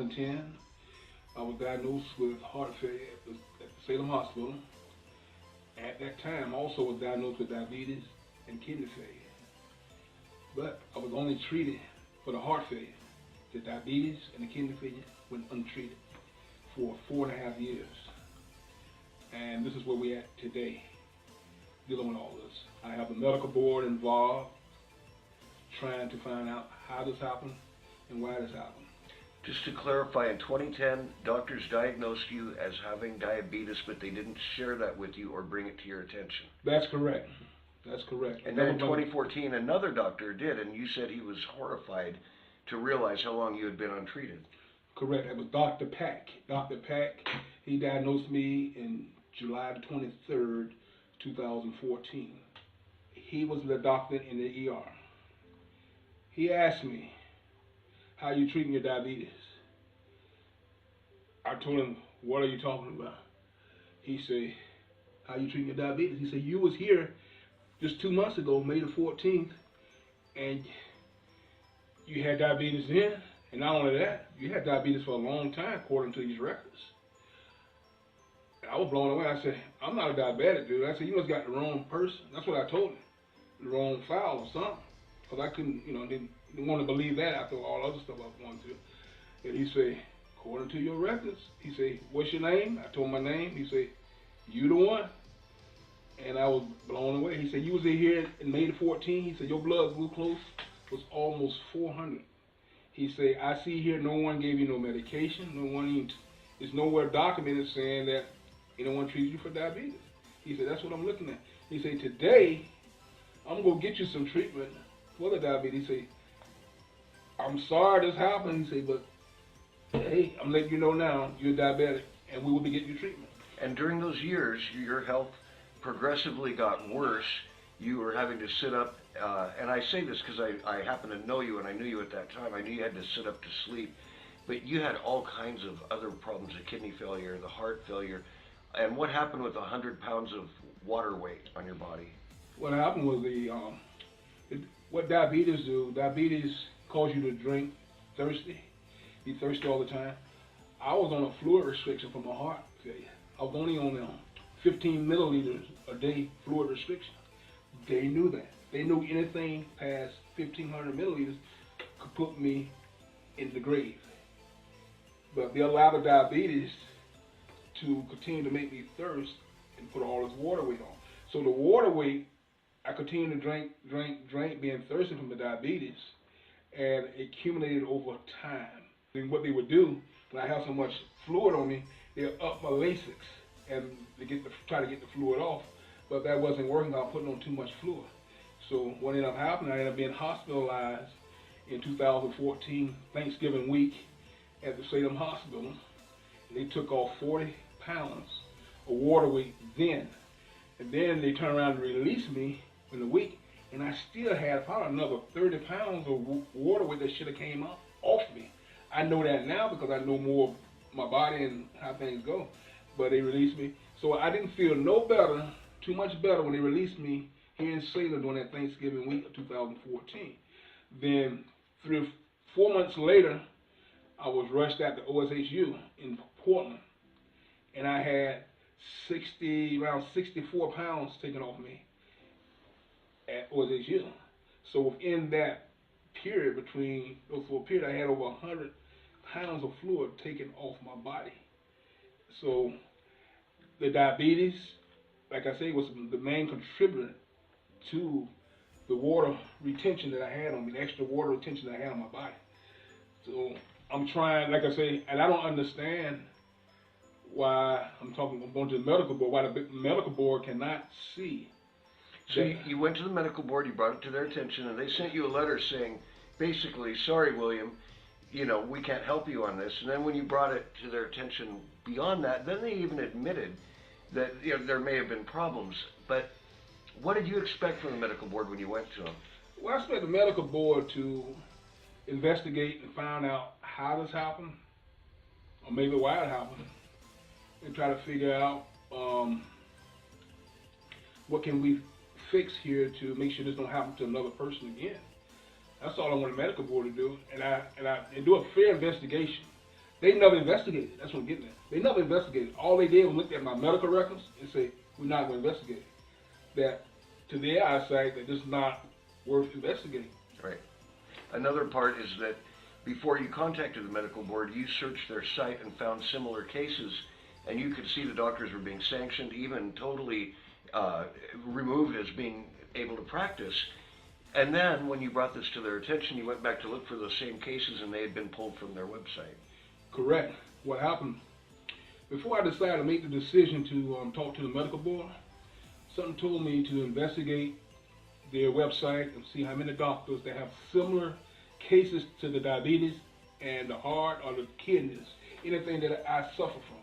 2010, I was diagnosed with heart failure at the Salem Hospital. At that time, I also was diagnosed with diabetes and kidney failure. But I was only treated for the heart failure. The diabetes and the kidney failure went untreated for 4.5 years. And this is where we're at today, dealing with all this. I have the medical board involved, trying to find out how this happened and why this happened. Just to clarify, in 2010, doctors diagnosed you as having diabetes, but they didn't share that with you or bring it to your attention. That's correct. That's correct. And then in 2014, another doctor did, and you said he was horrified to realize how long you had been untreated. Correct. It was Dr. Pack. Dr. Pack, he diagnosed me in July the 23rd, 2014. He was the doctor in the ER. He asked me, "How are you treating your diabetes?" I told him, "What are you talking about?" He said, "How are you treating your diabetes?" He said, "You was here just 2 months ago, May the 14th, and you had diabetes then, and not only that, you had diabetes for a long time, according to these records." And I was blown away. I said, "I'm not a diabetic, dude." I said, "You must got the wrong person." That's what I told him, the wrong file or something, because I couldn't, didn't want to believe that after all other stuff I was going through. And he said, "According to your records," he said, "What's your name?" I told him my name. He said, "You the one?" And I was blown away. He said, "You was in here in May the 14th. He said, your blood glucose was almost 400. He said, "I see here no one gave you no medication. No one even, it's nowhere documented saying that anyone treated you for diabetes." He said, "That's what I'm looking at." He said, "Today, I'm going to get you some treatment for the diabetes." He said, "I'm sorry this happened." He said, "But hey, I'm letting you know now, you're diabetic, and we will be getting you treatment." And during those years, your health progressively got worse. You were having to sit up, and I say this because I happen to know you, and I knew you at that time. I knew you had to sit up to sleep, but you had all kinds of other problems, the kidney failure, the heart failure. And what happened with 100 pounds of water weight on your body? What happened was what diabetes do, diabetes cause you to drink thirsty, be thirsty all the time. I was on a fluid restriction for my heart failure. I was only on 15 milliliters a day fluid restriction. They knew that. They knew anything past 1,500 milliliters could put me in the grave. But they allowed the diabetes to continue to make me thirst and put all this water weight on. So the water weight, I continued to drink, being thirsty from the diabetes, and it accumulated over time. And what they would do, when I have so much fluid on me, they'll up my Lasix and they try to get the fluid off, but that wasn't working. I was putting on too much fluid. So what ended up happening, I ended up being hospitalized in 2014, Thanksgiving week, at the Salem Hospital. They took off 40 pounds of water weight then. And then they turned around and released me in a week, and I still had probably another 30 pounds of water weight that should have came off me. I know that now because I know more of my body and how things go. But they released me. So I didn't feel no better, too much better when they released me here in Salem during that Thanksgiving week of 2014. Then 4 months later, I was rushed out to OSHU in Portland, and I had around 64 pounds taken off me at OSHU. So within that period, between those 4 periods, I had over 100 pounds of fluid taken off my body. So the diabetes, like I say, was the main contributor to the water retention that I had on me, the extra water retention that I had on my body. So I'm trying, like I say, and I don't understand why I'm going to the medical board, why the medical board cannot see. So you went to the medical board, you brought it to their attention, and they sent you a letter saying, basically, "Sorry, William, we can't help you on this." And then when you brought it to their attention beyond that, then they even admitted that there may have been problems. But what did you expect from the medical board when you went to them? Well, I expect the medical board to investigate and find out how this happened, or maybe why it happened, and try to figure out what can we fix here to make sure this don't happen to another person again. That's all I want the medical board to do, and do a fair investigation. They never investigated. That's what I'm getting at. They never investigated. All they did was look at my medical records and say, we're not going to investigate it. That, to their eyesight, that this is not worth investigating. Right. Another part is that before you contacted the medical board, you searched their site and found similar cases, and you could see the doctors were being sanctioned, even totally removed as being able to practice. And then when you brought this to their attention, you went back to look for those same cases, and they had been pulled from their website. Correct. What happened, before I decided to make the decision to talk to the medical board, something told me to investigate their website and see how many doctors that have similar cases to the diabetes and the heart or the kidneys, anything that I suffer from.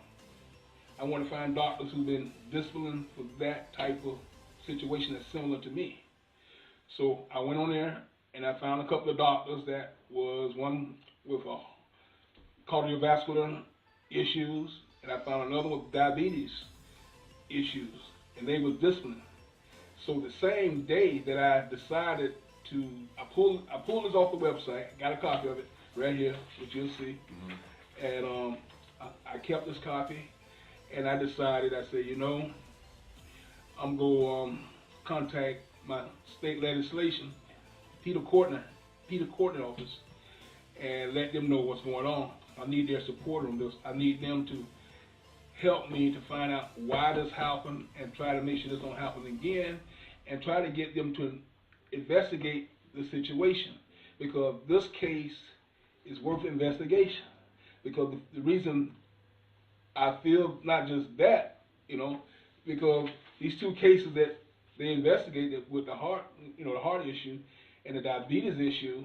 I want to find doctors who've been disciplined for that type of situation that's similar to me. So I went on there and I found a couple of doctors that was one with cardiovascular issues, and I found another with diabetes issues, and they was disciplined. So the same day that I decided to, I pulled this off the website, got a copy of it right here, which you'll see, and I kept this copy, and I decided, I said, you know, I'm going to contact my state legislation, Peter Courtney office, and let them know what's going on. I need their support on this. I need them to help me to find out why this happened and try to make sure this don't happen again, and try to get them to investigate the situation, because this case is worth investigation. Because the reason I feel not just that, you know, because these two cases that they investigated with the heart, you know, the heart issue and the diabetes issue,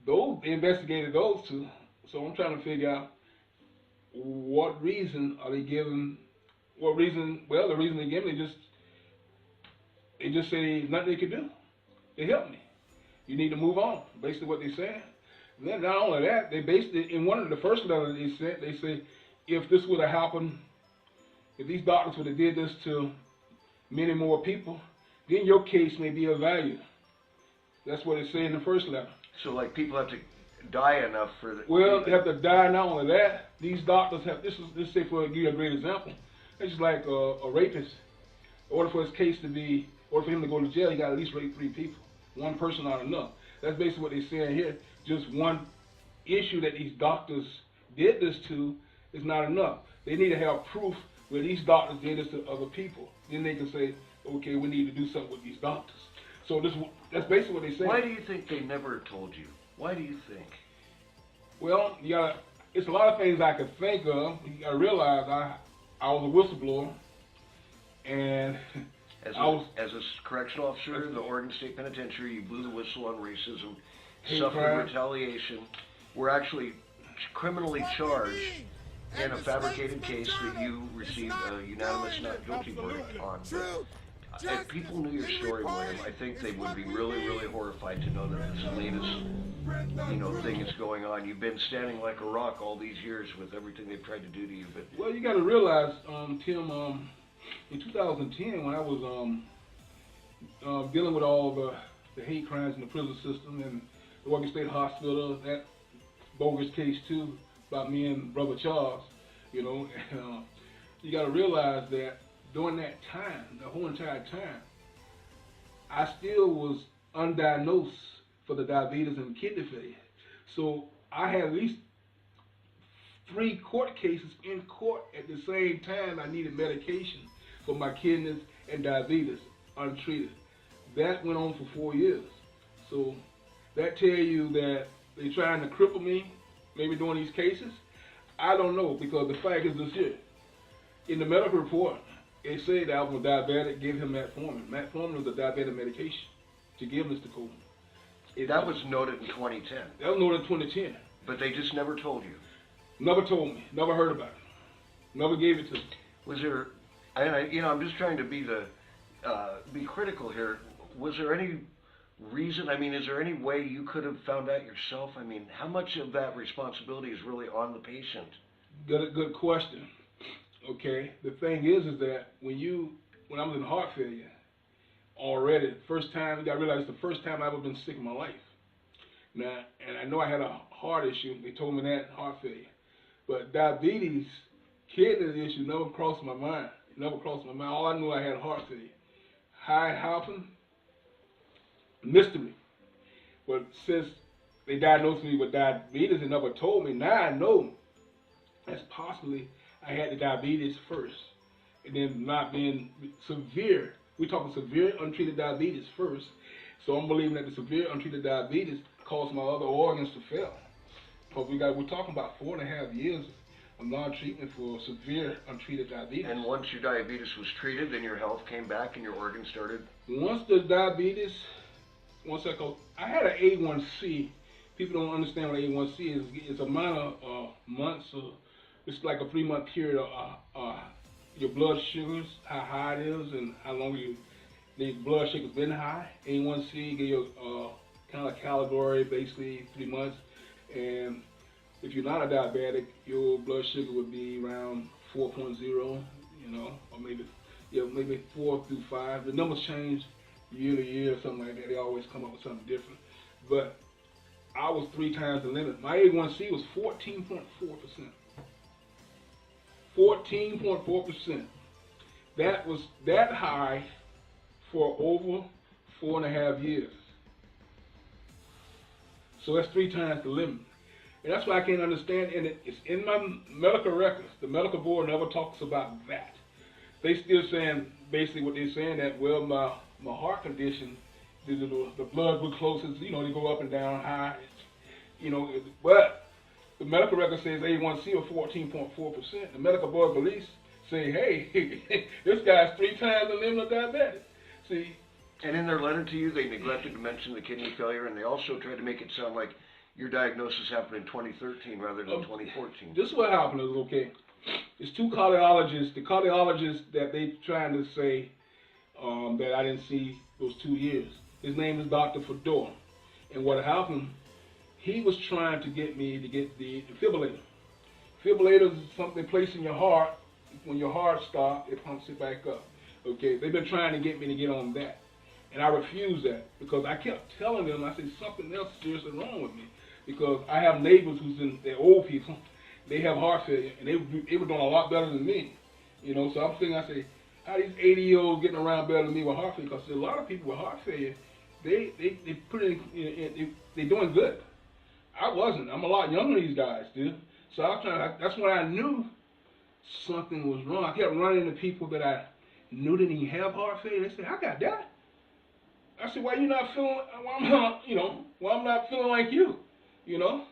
they investigated those two. So I'm trying to figure out what reason are they giving, what reason, well, the reason they give me, they just say nothing they could do. They helped me. You need to move on, basically what they said. And then not only that, they based it in one of the first letters they sent, they say, if this would have happened, if these doctors would have did this to many more people, then your case may be of value. That's what it said in the first letter. So like people have to die enough for the... Well, they have to die. Not only that, these doctors have, this say for give you a great example, it's just like a rapist. In order for his case to be, in order for him to go to jail, he got to at least rape 3 people. One person not enough. That's basically what they're saying here. Just one issue that these doctors did this to is not enough. They need to have proof where these doctors did this to other people. Then they can say, okay, we need to do something with these doctors. So that's basically what they say. Why do you think they never told you? Why do you think? Well, it's a lot of things I could think of. You gotta realize I was a whistleblower, and as a correctional officer in the Oregon State Penitentiary, you blew the whistle on racism, suffered retaliation, were actually criminally charged in a fabricated case that you received a unanimous not guilty verdict on. If people knew your story, William, I think they would be really, really horrified to know that this latest, thing is going on. You've been standing like a rock all these years with everything they've tried to do to you. But well, you got to realize, Tim, in 2010, when I was dealing with all the hate crimes in the prison system and the Oregon State Hospital, that bogus case too about me and Brother Charles, you got to realize that during that time, the whole entire time, I still was undiagnosed for the diabetes and kidney failure. So I had at least 3 court cases in court at the same time. I needed medication for my kidneys and diabetes untreated. That went on for 4 years. So that tells you that they're trying to cripple me, maybe doing these cases. I don't know, because the fact is this here. In the medical report, they said that I was diabetic, gave him metformin. Metformin was a diabetic medication to give Mr. Coleman. That was noted in 2010. That was noted in 2010. But they just never told you? Never told me. Never heard about it. Never gave it to me. Was there, and I'm just trying to be critical here. Was there any reason, is there any way you could have found out yourself? How much of that responsibility is really on the patient? Good question. Okay, the thing is that when I was in heart failure already, first time, you got to realize it's the first time I've ever been sick in my life. Now, and I know I had a heart issue. They told me that, heart failure. But diabetes, kidney issue never crossed my mind. It never crossed my mind. All I knew I had heart failure. How it happened, mystery. But since they diagnosed me with diabetes and never told me, now I know that's possibly I had the diabetes first. And then not being severe. We're talking severe untreated diabetes first. So I'm believing that the severe untreated diabetes caused my other organs to fail. Because we're talking about 4.5 years of non-treatment for severe untreated diabetes. And once your diabetes was treated, then your health came back and your organs started. Once the diabetes, I had an A1C. People don't understand what A1C is. It's a amount of months. It's like a 3-month period of your blood sugars, how high it is, and how long the blood sugar's been high. A1C give you kind of category, basically 3 months. And if you're not a diabetic, your blood sugar would be around 4.0, you know, or maybe 4 through 5. The numbers change year to year or something like that. They always come up with something different. But I was 3 times the limit. My A1C was 14.4%. 14.4%. That was that high for over 4.5 years. So that's 3 times the limit. And that's why I can't understand, and it's in my medical records. The medical board never talks about that. They still saying, basically what they're saying, that, well, my heart condition, the blood glucoses, you know, they go up and down high, you know, but the medical record says A1C of 14.4%. The medical board of release say, hey, this guy's 3 times the limit of diabetes. See, and in their letter to you, they neglected to mention the kidney failure, and they also tried to make it sound like your diagnosis happened in 2013 rather than 2014. This is what happened is, okay, it's 2 cardiologists. The cardiologist that they trying to say that I didn't see those 2 years, his name is Dr. Fedor. And what happened, he was trying to get me to get the defibrillator. Defibrillator is something placed in your heart. When your heart stops, it pumps it back up. Okay, they've been trying to get me to get on that. And I refused that because I kept telling them, I said, something else seriously wrong with me. Because I have neighbors they're old people, they have heart failure, and they were doing a lot better than me. You know, so I'm thinking, I say, how these 80-year-olds getting around better than me with heart failure? Because a lot of people with heart failure, they put they're doing good. I wasn't. I'm a lot younger than these guys, dude. So that's when I knew something was wrong. I kept running into people that I knew didn't even have heart failure. They said, I got that. I said, why you not feeling, why I'm not feeling like you? You know,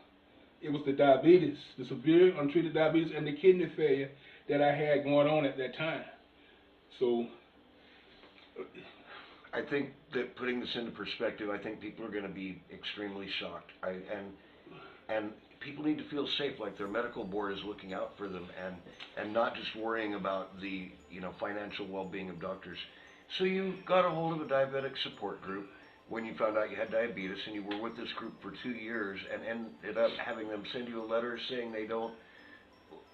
it was the diabetes, the severe untreated diabetes and the kidney failure that I had going on at that time. So I think that putting this into perspective, I think people are going to be extremely shocked. And people need to feel safe, like their medical board is looking out for them and not just worrying about the financial well-being of doctors. So you got a hold of a diabetic support group when you found out you had diabetes, and you were with this group for 2 years, and ended up having them send you a letter saying they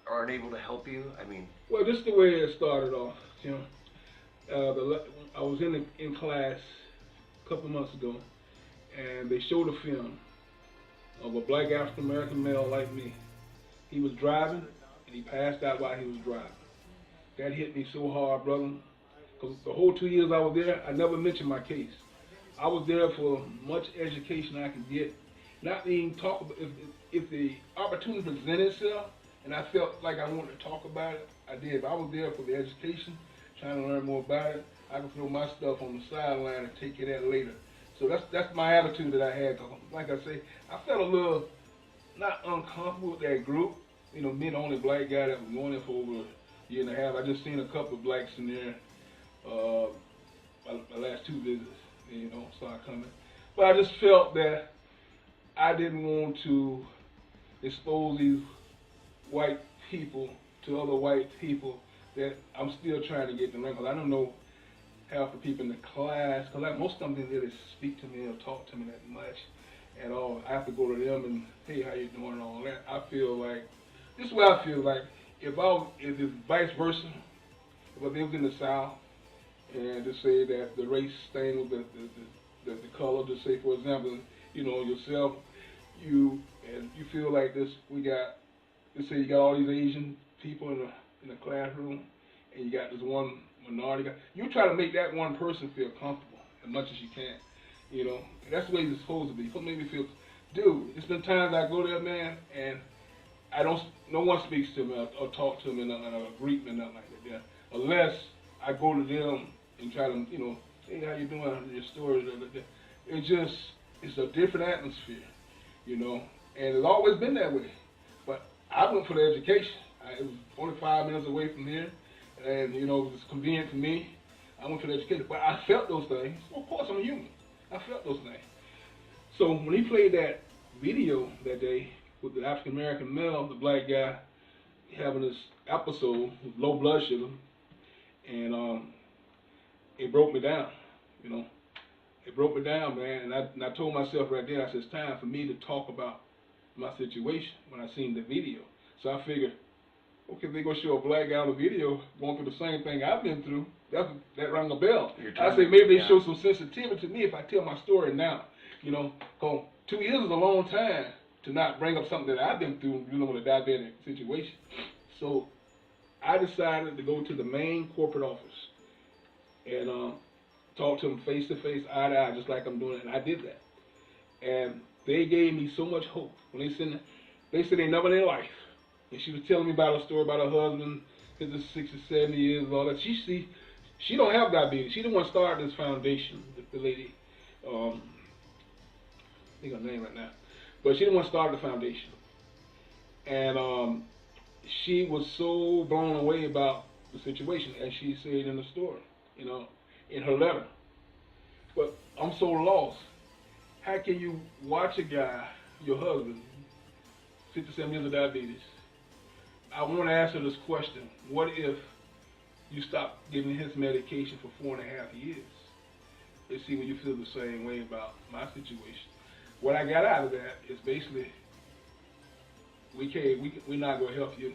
aren't able to help you. I mean, well, this is the way it started off. I was in class a couple months ago, and they showed a film of a black African American male like me. He was driving, and he passed out while he was driving. That hit me so hard, brother, because the whole 2 years I was there, I never mentioned my case. I was there for much education I could get. Not even talk about, if the opportunity presented itself, and I felt like I wanted to talk about it, I did. But I was there for the education, trying to learn more about it. I could throw my stuff on the sideline and take it at later. So that's my attitude that I had. Cause like I say, I felt a little not uncomfortable with that group. You know, me the only black guy that was going there for over a year and a half. I just seen a couple of blacks in there. My last 2 visits, started coming. But I just felt that I didn't want to expose these white people to other white people that I'm still trying to get to learn. Because I don't know half the people in the class, because most of them didn't really speak to me or talk to me that much at all. I have to go to them and, hey, how you doing and all that. I feel like, this is what I feel like, if it's vice versa, if they was in the South, and to say that the race thing with the color, to say, for example, yourself, you feel like this, we got let's say you got all these Asian people in a classroom, and you got this one minority guy. You try to make that one person feel comfortable as much as you can. You know, that's the way it's supposed to be. It's supposed to make me feel, dude. It's been times I go there, man, and I don't. No one speaks to me or talk to me or greet me or nothing like that. Yeah. Unless I go to them and try to, you know, hey, how you doing? Your stories. It's a different atmosphere, you know, and it's always been that way. But I went for the education. It was only 5 minutes away from here, and you know, it was convenient for me. I went for the education, but I felt those things. Well, of course, I'm human. I felt those things. So when he played that video that day with the African American male, the black guy, having this episode with low blood sugar, and it broke me down, you know. It broke me down, man, and I told myself right there, I said, it's time for me to talk about my situation when I seen the video. So I figured, okay, they're going to show a black guy on the video going through the same thing I've been through. That rang a bell. I say maybe they show some sensitivity to me if I tell my story now. You know, 'cause 2 years is a long time to not bring up something that I've been through, you know, with a diabetic situation. So I decided to go to the main corporate office and talk to them face to face, eye to eye, just like I'm doing it. And I did that. And they gave me so much hope. When they said they never in their life. And she was telling me about a story about her husband, his 60, 70 years and all that. She don't have diabetes. She the one started this foundation, the lady, I think her name right now. But she the one started the foundation. And she was so blown away about the situation, as she said in the story, you know, in her letter. But I'm so lost. How can you watch a guy, your husband, 57 years of diabetes? I want to ask her this question. What if you stop giving his medication for 4.5 years? Let's see when you feel the same way about my situation. What I got out of that is basically, we're not going to help you.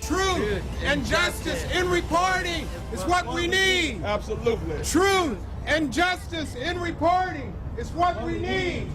Truth and justice in reporting is what we need. Absolutely. Truth and justice in reporting is what we need.